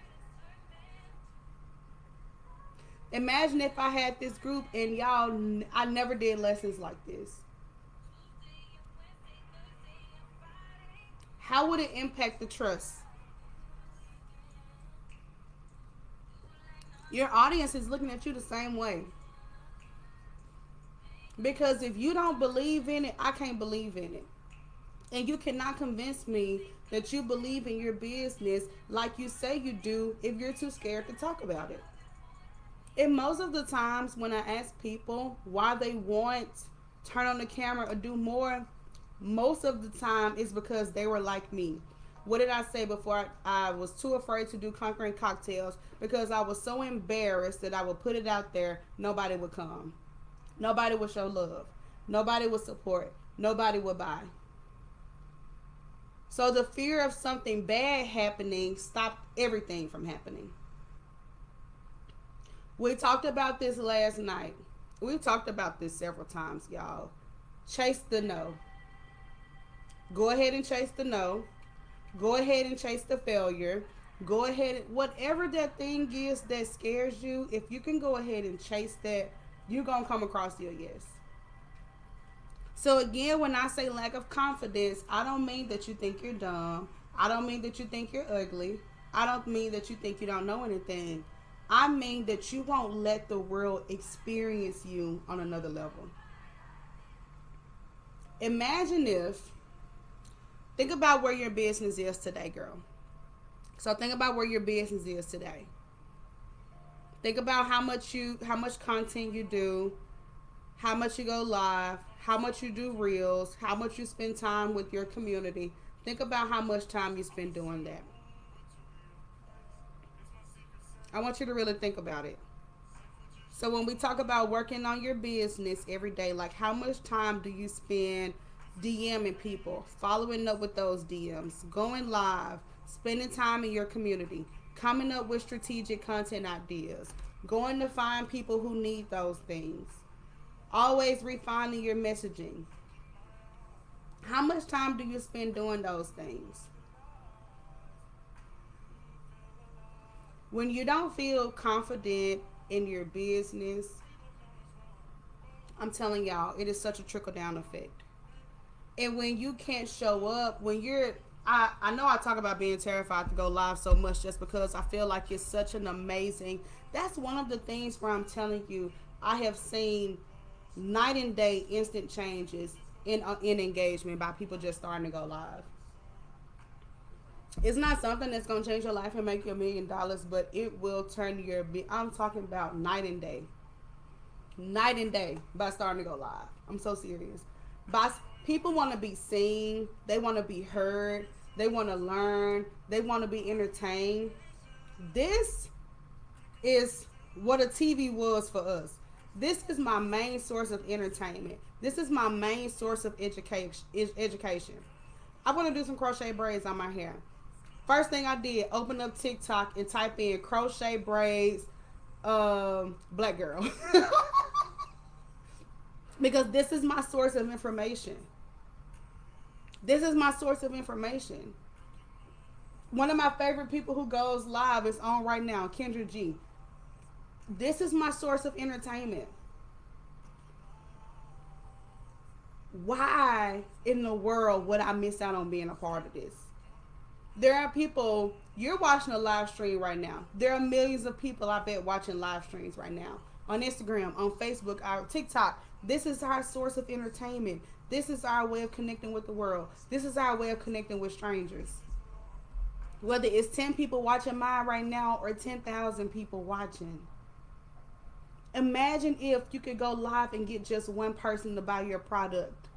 A: Imagine if I had this group and y'all, I never did lessons like this. How would it impact the trust? Your audience is looking at you the same way. Because if you don't believe in it, I can't believe in it. And you cannot convince me that you believe in your business like you say you do if you're too scared to talk about it. And most of the times when I ask people why they want turn on the camera or do more, most of the time it's because they were like me. What did I say before? I was too afraid to do Conquering Cocktails because I was so embarrassed that I would put it out there. Nobody would come. Nobody would show love. Nobody would support. Nobody would buy. So the fear of something bad happening stopped everything from happening. We talked about this last night. We've talked about this several times, y'all. Chase the no. Go ahead and chase the no. Go ahead and chase the failure. Go ahead, whatever that thing is that scares you, if you can go ahead and chase that, you're going to come across your yes. So again, when I say lack of confidence, I don't mean that you think you're dumb. I don't mean that you think you're ugly. I don't mean that you think you don't know anything. I mean that you won't let the world experience you on another level. Imagine if, think about where your business is today, girl. So think about where your business is today. Think about how much content you do, how much you go live, how much you do reels, how much you spend time with your community. Think about how much time you spend doing that. I want you to really think about it. So when we talk about working on your business every day, like how much time do you spend DMing people, following up with those DMs, going live, spending time in your community, coming up with strategic content ideas, going to find people who need those things, always refining your messaging. How much time do you spend doing those things? When you don't feel confident in your business, I'm telling y'all, it is such a trickle-down effect. And when you can't show up, when you're, I know I talk about being terrified to go live so much just because I feel like it's such an amazing, that's one of the things where I'm telling you, I have seen night and day instant changes in engagement by people just starting to go live. It's not something that's going to change your life and make you $1 million, but it will turn your, I'm talking about night and day by starting to go live. I'm so serious. People want to be seen. They want to be heard. They want to learn. They want to be entertained. This is what a TV was for us. This is my main source of entertainment. This is my main source of education. I want to do some crochet braids on my hair. First thing I did, open up TikTok and type in crochet braids, black girl. Because this is my source of information. This is my source of information. One of my favorite people who goes live is on right now, Kendra G. This is my source of entertainment. Why in the world would I miss out on being a part of this? There are people, you're watching a live stream right now. There are millions of people, I bet, watching live streams right now. On Instagram, on Facebook, our TikTok. This is our source of entertainment. This is our way of connecting with the world. This is our way of connecting with strangers. Whether it's 10 people watching mine right now or 10,000 people watching. Imagine if you could go live and get just one person to buy your product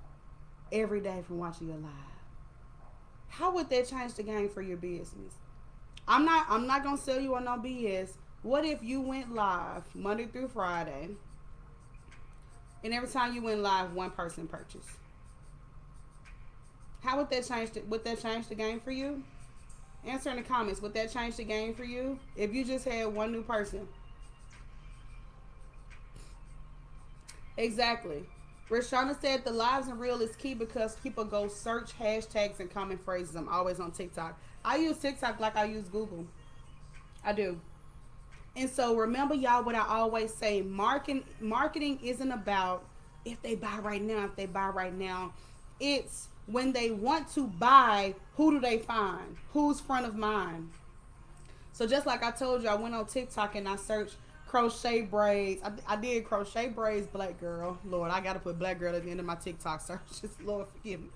A: every day from watching your live. How would that change the game for your business? I'm not gonna sell you on no BS. What if you went live Monday through Friday, and every time you went live, one person purchased? How would that change? Would that change the game for you? Answer in the comments. Would that change the game for you if you just had one new person? Exactly. Rashana said the lives and real is key because people go search hashtags and common phrases. I'm always on TikTok. I use TikTok like I use Google. I do. And so remember, y'all, what I always say, marketing isn't about if they buy right now, if they buy right now. It's when they want to buy, who do they find? Who's front of mind? So just like I told you, I went on TikTok and I searched crochet braids. I did crochet braids, black girl. Lord, I got to put black girl at the end of my TikTok searches. Lord, forgive me.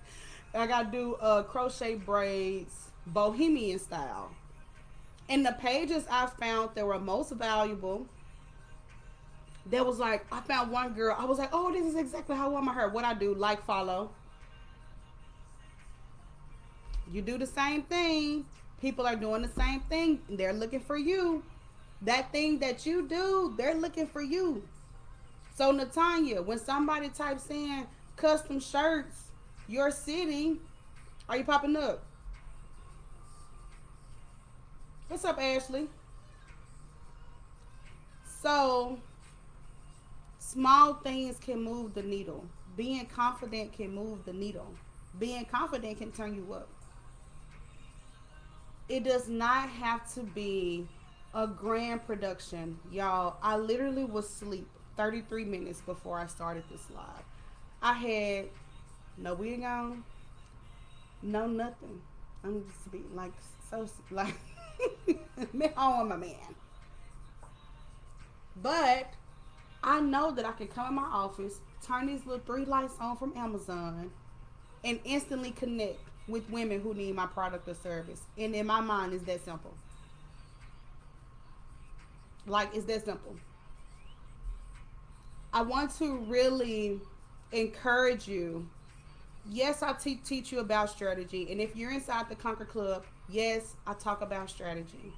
A: I got to do crochet braids, bohemian style. And the pages I found that were most valuable, there was like, I found one girl. I was like, oh, this is exactly how I want my hair. What I do, like, follow. You do the same thing. People are doing the same thing. They're looking for you. That thing that you do, they're looking for you. So Natanya, when somebody types in custom shirts, your city, are you popping up? What's up, Ashley? So, small things can move the needle. Being confident can move the needle. Being confident can turn you up. It does not have to be a grand production. Y'all, I literally was asleep 33 minutes before I started this live. I had no wig on, no nothing. I'm just be like so like me home with my man. But I know that I can come in my office, turn these little three lights on from Amazon, and instantly connect with women who need my product or service. And in my mind, it's that simple. Like, it's that simple. I want to really encourage you. Yes, I teach you about strategy. And if you're inside the Conquer Club, yes, I talk about strategy.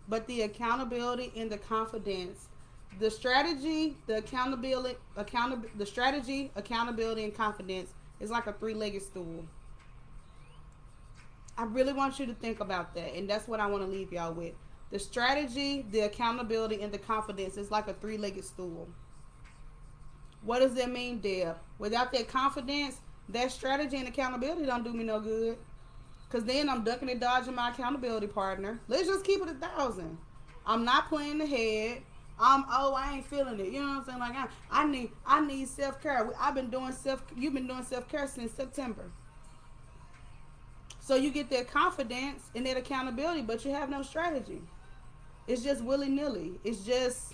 A: But the accountability and the confidence, the strategy, the the strategy, accountability, and confidence is like a three-legged stool. I really want you to think about that, and that's what I want to leave y'all with. The strategy, the accountability, and the confidence is like a three-legged stool. What does that mean, Deb? Without that confidence, that strategy and accountability don't do me no good. Cause then I'm ducking and dodging my accountability partner. Let's just keep it 1,000. I'm not playing the head. I ain't feeling it. You know what I'm saying? Like I need self care. I've been doing You've been doing self care since September. So you get that confidence and that accountability, but you have no strategy. It's just willy nilly. It's just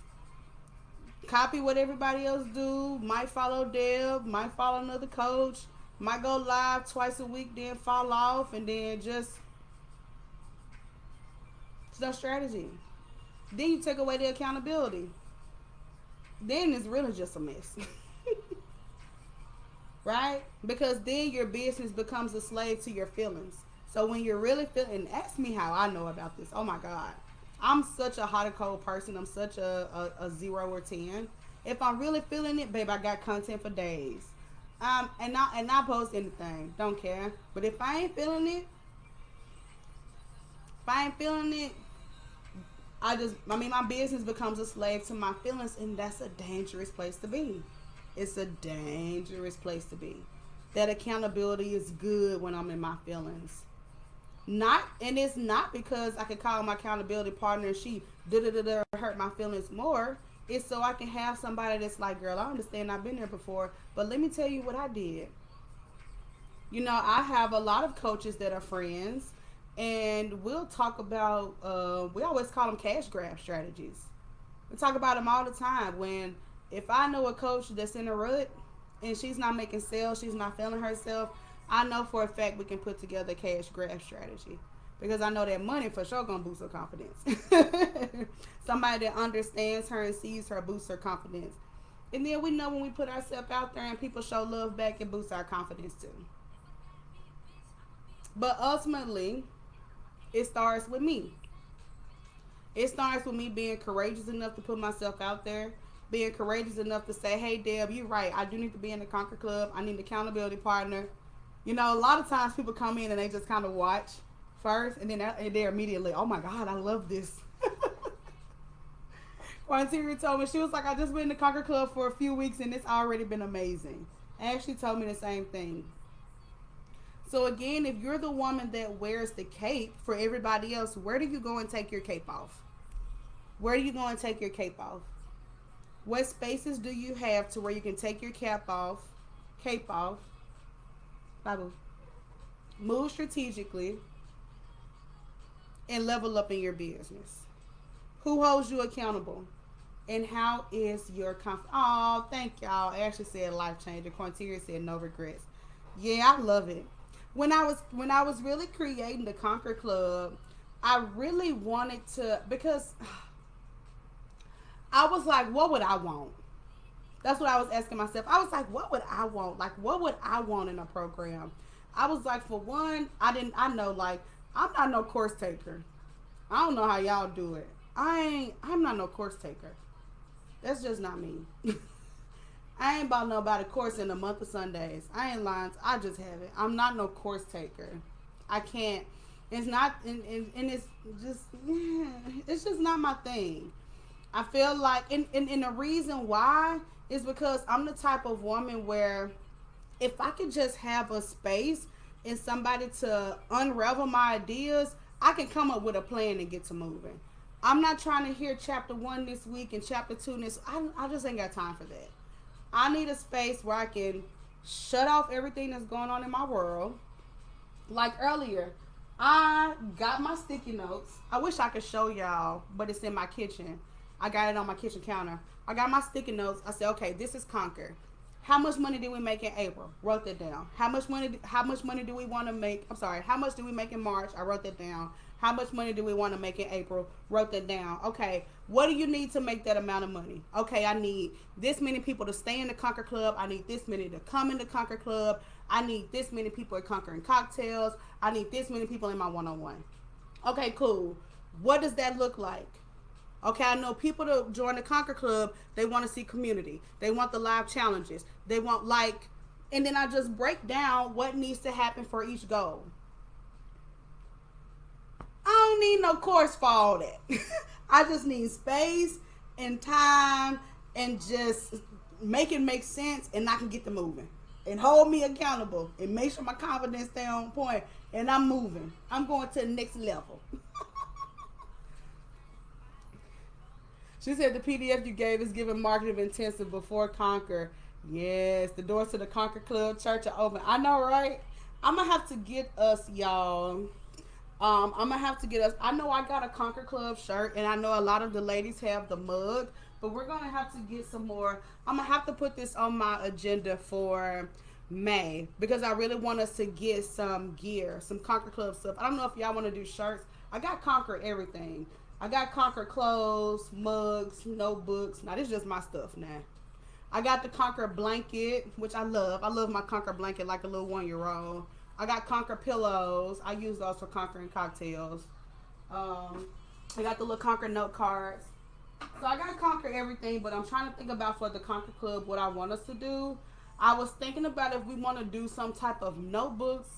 A: copy what everybody else do. Might follow Deb. Might follow another coach. Might go live twice a week, then fall off, and then just it's no strategy. Then you take away the accountability. Then it's really just a mess. Right? Because then your business becomes a slave to your feelings. So when you're really feeling, ask me how I know about this. Oh my God. I'm such a hot and cold person. I'm such a 0 or 10. If I'm really feeling it, babe, I got content for days. And not post anything. Don't care. But if I ain't feeling it, my business becomes a slave to my feelings, and that's a dangerous place to be. It's a dangerous place to be. That accountability is good when I'm in my feelings. And it's not because I can call my accountability partner and she hurt my feelings more. It's so I can have somebody that's like, girl, I understand I've been there before, but let me tell you what I did. You know, I have a lot of coaches that are friends, and we'll talk about, we always call them cash grab strategies. We talk about them all the time. If I know a coach that's in a rut and she's not making sales, she's not feeling herself, I know for a fact we can put together a cash grab strategy. Because I know that money for sure gonna boost her confidence. Somebody that understands her and sees her boosts her confidence. And then we know when we put ourselves out there and people show love back, it boosts our confidence too. But ultimately, it starts with me. It starts with me being courageous enough to put myself out there. Being courageous enough to say, hey, Deb, you're right. I do need to be in the Conquer Club. I need an accountability partner. You know, a lot of times people come in and they just kind of watch first, and then they're immediately, oh my God, I love this. Quantiri told me, she was like, I just been in the Conquer Club for a few weeks and it's already been amazing. Ashley told me the same thing. So again, if you're the woman that wears the cape for everybody else, where do you go and take your cape off? Where do you go and take your cape off? What spaces do you have to where you can take your cape off, Bible, move strategically, and level up in your business? Who holds you accountable? And how is your confidence? Oh, thank y'all. Ashley said life changer. Quantiria said no regrets. Yeah, I love it. When I was really creating the Conquer Club, I really wanted to, because I was like, what would I want? That's what I was asking myself. I was like, what would I want? Like, what would I want in a program? I was like, for one, I'm not no course taker. I don't know how y'all do it. I'm not no course taker. That's just not me. I ain't bought nobody course in a month of Sundays. I ain't lying. I just haven't. I'm not no course taker. I can't. It's not, and it's just, yeah, it's just not my thing. I feel like, and the reason why is because I'm the type of woman where if I could just have a space and somebody to unravel my ideas, I can come up with a plan and get to moving. I'm not trying to hear chapter one this week and chapter two this. I just ain't got time for that. I need a space where I can shut off everything that's going on in my world. Like earlier, I got my sticky notes. I wish I could show y'all, but it's in my kitchen. I got it on my kitchen counter. I got my sticky notes. I said, okay, this is Conquer. How much money did we make in April? Wrote that down. How much money? How much money do we want to make? I'm sorry. How much do we make in March? I wrote that down. How much money do we want to make in April? Wrote that down. Okay. What do you need to make that amount of money? Okay, I need this many people to stay in the Conquer Club. I need this many to come in the Conquer Club. I need this many people at Conquering Cocktails. I need this many people in my one-on-one. Okay, cool. What does that look like? Okay, I know people to join the Conquer Club, they want to see community. They want the live challenges. They want and then I just break down what needs to happen for each goal. I don't need no course for all that. I just need space and time and just make it make sense, and I can get to moving. And hold me accountable and make sure my confidence stay on point, and I'm moving. I'm going to the next level. She said the PDF you gave is giving marketing intensive before Conquer. Yes, the doors to the Conquer Club Church are open. I know, right? I'm going to have to get us, y'all. I'm going to have to get us. I know I got a Conquer Club shirt, and I know a lot of the ladies have the mug, but we're going to have to get some more. I'm going to have to put this on my agenda for May because I really want us to get some gear, some Conquer Club stuff. I don't know if y'all want to do shirts. I got Conquer everything. I got Conquer clothes, mugs, notebooks. Now, this is just my stuff now. I got the Conquer blanket, which I love. I love my Conquer blanket like a little 1-year-old. I got Conquer pillows. I use those for Conquering Cocktails. I got the little Conquer note cards. So I got Conquer everything, but I'm trying to think about for the Conquer Club what I want us to do. I was thinking about if we want to do some type of notebooks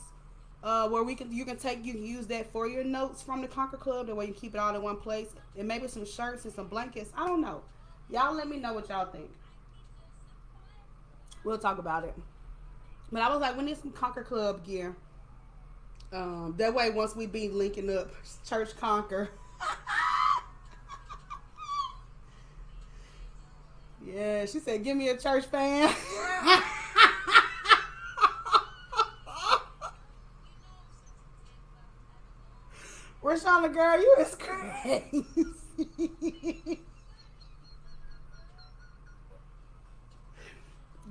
A: where you can use that for your notes from the Conquer Club, that way you keep it all in one place, and maybe some shirts and some blankets. I don't know. Y'all let me know what y'all think. We'll talk about it. But I was like, we need some Conquer Club gear. That way, once we be linking up, Church Conquer. Yeah, she said, give me a church fan. Rashana, girl, you is crazy.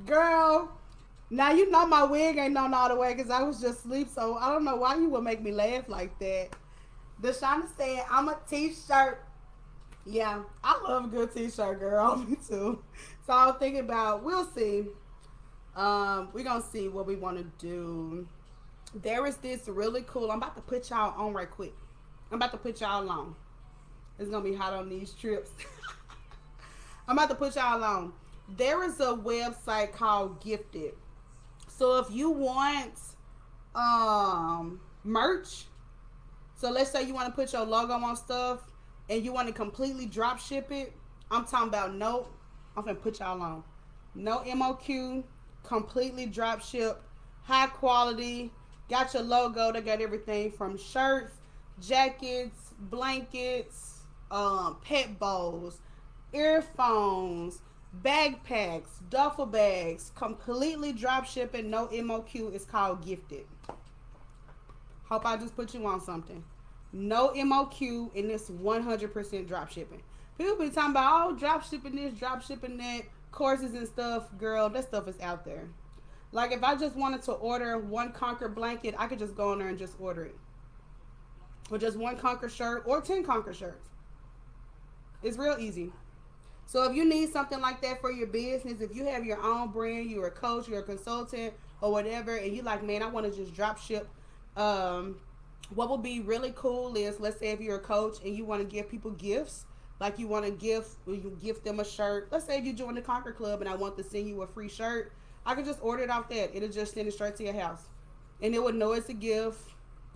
A: Girl, now you know my wig ain't on all the way because I was just asleep, so I don't know why you would make me laugh like that. Deshauna said, I'm a t-shirt. Yeah, I love a good t-shirt, girl. Me too. So I was thinking about, we'll see. We're going to see what we want to do. There is this really cool, I'm about to put y'all on right quick. I'm about to put y'all on. It's going to be hot on these trips. I'm about to put y'all on. There is a website called Gifted. So if you want merch, so let's say you want to put your logo on stuff and you want to completely drop ship it, I'm talking about I'm going to put y'all on. No MOQ, completely drop ship, high quality, got your logo, they got everything from shirts, jackets, blankets, pet bowls, earphones, backpacks, duffel bags, completely drop shipping, no MOQ. It's called Gifted. Hope I just put you on something. No MOQ, and it's 100% drop shipping. People be talking about, oh, drop shipping this, drop shipping that, courses and stuff. Girl, that stuff is out there. Like, if I just wanted to order one Conquer blanket, I could just go in there and just order it. Or just one Conquer shirt, or 10 Conquer shirts. It's real easy. So if you need something like that for your business, if you have your own brand, you're a coach, you're a consultant, or whatever, and you like, man, I want to just drop ship. What would be really cool is, let's say if you're a coach and you want to give people gifts, like you want to gift them a shirt. Let's say if you join the Conquer Club and I want to send you a free shirt, I could just order it off that. It'll just send it straight to your house. And it would know it's a gift.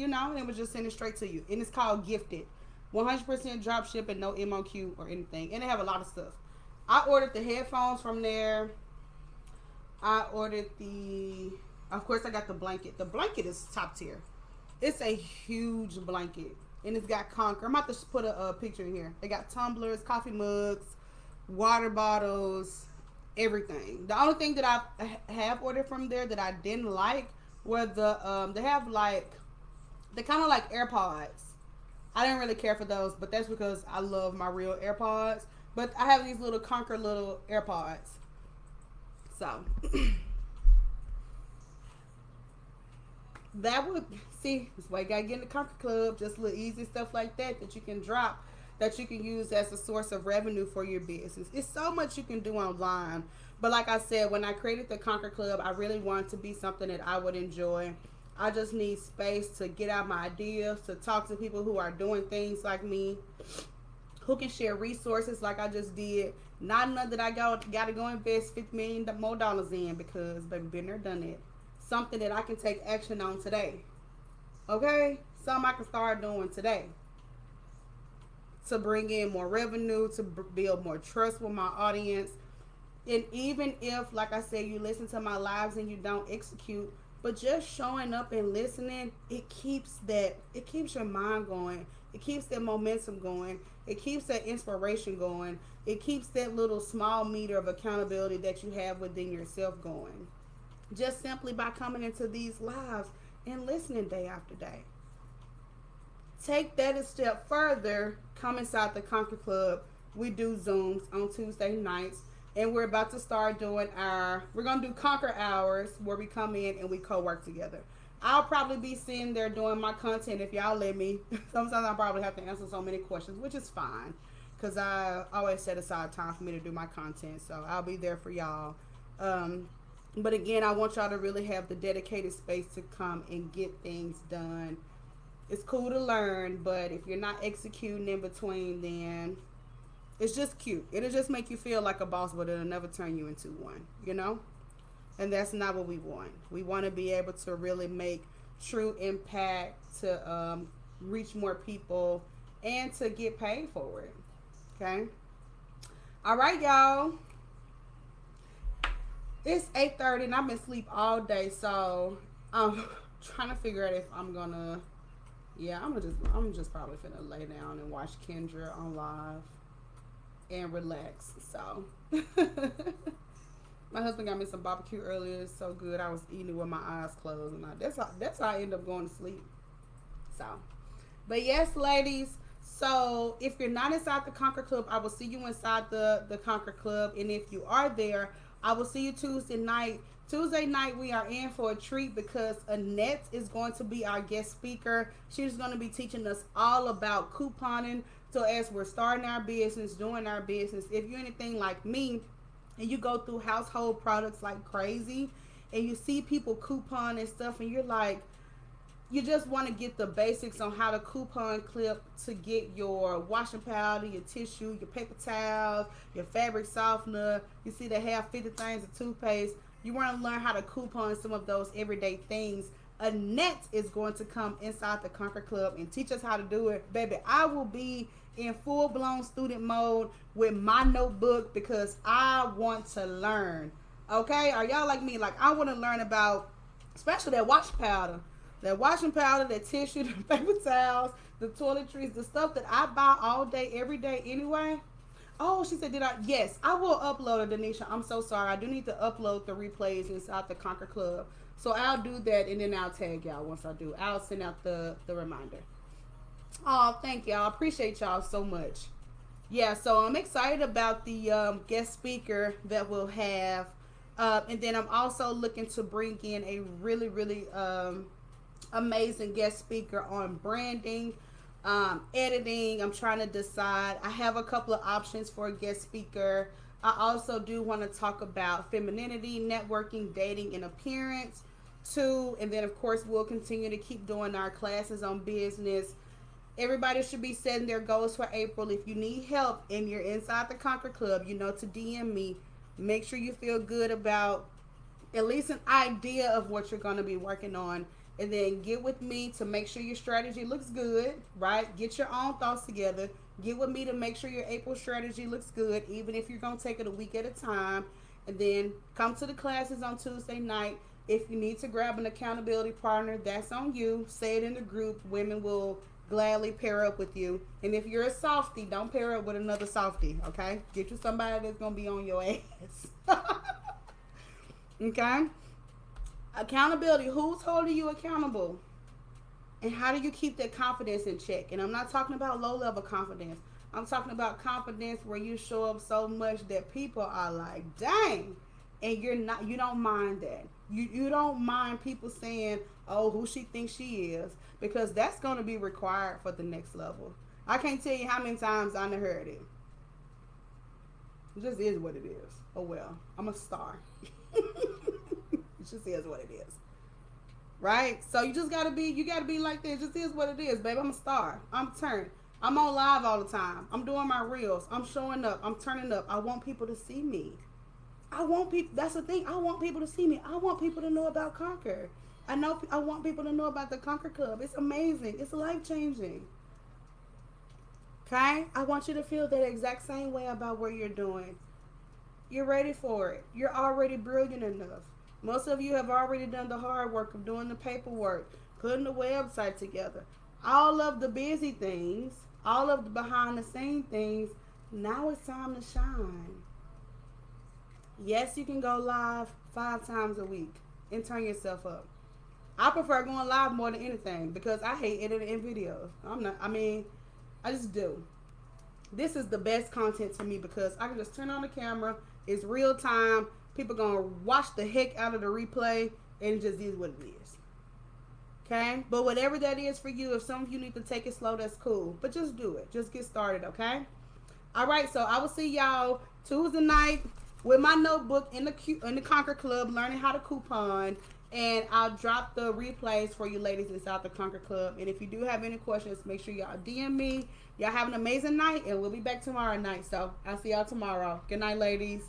A: and it was just sent it straight to you. And it's called Gifted. 100% drop shipping, no MOQ or anything. And they have a lot of stuff. I ordered the headphones from there. I ordered of course, I got the blanket. The blanket is top tier. It's a huge blanket. And it's got Conquer. I'm about to put a picture in here. They got tumblers, coffee mugs, water bottles, everything. The only thing that I have ordered from there that I didn't like were they have like, they're kind of like AirPods. I didn't really care for those, but that's because I love my real AirPods. But I have these little Conquer little AirPods. So that would, see, that's why you gotta get in the Conquer Club. Just little easy stuff like that you can drop, that you can use as a source of revenue for your business. It's so much you can do online. But like I said, when I created the Conquer Club, I really wanted to be something that I would enjoy. I just need space to get out my ideas, to talk to people who are doing things like me, who can share resources like I just did. Not enough that I got to go invest $50 million more in, because baby, been there, done it. Something that I can take action on today. Okay? Something I can start doing today to bring in more revenue, to build more trust with my audience. And even if, like I said, you listen to my lives and you don't execute, but just showing up and listening, it keeps your mind going. It keeps that momentum going. It keeps that inspiration going. It keeps that little small meter of accountability that you have within yourself going. Just simply by coming into these lives and listening day after day. Take that a step further. Come inside the Conquer Club. We do Zooms on Tuesday nights. And we're about to start doing we're going to do Conquer Hours, where we come in and we co-work together. I'll probably be sitting there doing my content if y'all let me. Sometimes I'll probably have to answer so many questions, which is fine, because I always set aside time for me to do my content. So I'll be there for y'all. But again, I want y'all to really have the dedicated space to come and get things done. It's cool to learn, but if you're not executing in between, then it's just cute. It'll just make you feel like a boss, but it'll never turn you into one, And that's not what we want. We want to be able to really make true impact, to reach more people, and to get paid for it. Okay? All right, y'all. It's 8:30 and I've been asleep all day, so I'm trying to figure out if I'm gonna, I'm just probably finna lay down and watch Kendra on live and relax. So my husband got me some barbecue earlier. It's so good. I was eating it with my eyes closed, and that's how I end up going to sleep. So, but yes, ladies. So if you're not inside the Conquer Club, I will see you inside the Conquer Club, and if you are there, I will see you Tuesday night. Tuesday night, we are in for a treat because Annette is going to be our guest speaker. She's going to be teaching us all about couponing. So as we're starting our business, doing our business, if you're anything like me and you go through household products like crazy and you see people coupon and stuff and you're like, you just want to get the basics on how to coupon clip to get your washing powder, your tissue, your paper towels, your fabric softener. You see they have 50 things of toothpaste. You want to learn how to coupon some of those everyday things. Annette is going to come inside the Conquer Club and teach us how to do it. Baby, I will be in full-blown student mode with my notebook because I want to learn. Okay? Are y'all like me? Like, I want to learn about, especially that washing powder. That washing powder, that tissue, the paper towels, the toiletries, the stuff that I buy all day, every day anyway. Oh, she said, Yes, I will upload it, Denisha. I'm so sorry. I do need to upload the replays inside the Conquer Club. So I'll do that, and then I'll tag y'all once I do. I'll send out the reminder. Oh, thank y'all. I appreciate y'all so much. Yeah, so I'm excited about the guest speaker that we'll have. And then I'm also looking to bring in a really, really amazing guest speaker on branding, editing. I'm trying to decide. I have a couple of options for a guest speaker. I also do want to talk about femininity, networking, dating, and appearance too. And then of course we'll continue to keep doing our classes on business. Everybody should be setting their goals for April. If you need help and you're inside the Conquer Club, to DM me. Make sure you feel good about at least an idea of what you're going to be working on and then get with me to make sure your strategy looks good, right? Get your own thoughts together. Get with me to make sure your April strategy looks good, even if you're going to take it a week at a time. And then come to the classes on Tuesday night. If you need to grab an accountability partner, that's on you. Say it in the group. Women will gladly pair up with you. And if you're a softie, don't pair up with another softie, okay? Get you somebody that's going to be on your ass. Okay? Accountability. Who's holding you accountable? And how do you keep that confidence in check? And I'm not talking about low level confidence. I'm talking about confidence where you show up so much that people are like, dang. And you don't mind that. You don't mind people saying, oh, who she thinks she is, because that's going to be required for the next level. I can't tell you how many times I done heard it. It just is what it is. Oh well, I'm a star. It just is what it is. Right? So you gotta be like this. It just is what it is, baby. I'm a star. I'm turned. I'm on live all the time. I'm doing my reels. I'm showing up. I'm turning up. I want people to see me. I want people. That's the thing. I want people to see me. I want people to know about Conquer. I want people to know about the Conquer Club. It's amazing. It's life changing. Okay? I want you to feel that exact same way about what you're doing. You're ready for it. You're already brilliant enough. Most of you have already done the hard work of doing the paperwork, putting the website together, all of the busy things, all of the behind the scene things. Now it's time to shine. Yes, you can go live 5 times a week and turn yourself up. I prefer going live more than anything because I hate editing videos. I just do. This is the best content to me because I can just turn on the camera. It's real time. People gonna watch the heck out of the replay, and it just is what it is. Okay? But whatever that is for you, if some of you need to take it slow, that's cool. But just do it. Just get started, okay? All right, so I will see y'all Tuesday night with my notebook in the Conquer Club, learning how to coupon. And I'll drop the replays for you ladies inside the Conquer Club. And if you do have any questions, make sure y'all DM me. Y'all have an amazing night, and we'll be back tomorrow night. So I'll see y'all tomorrow. Good night, ladies.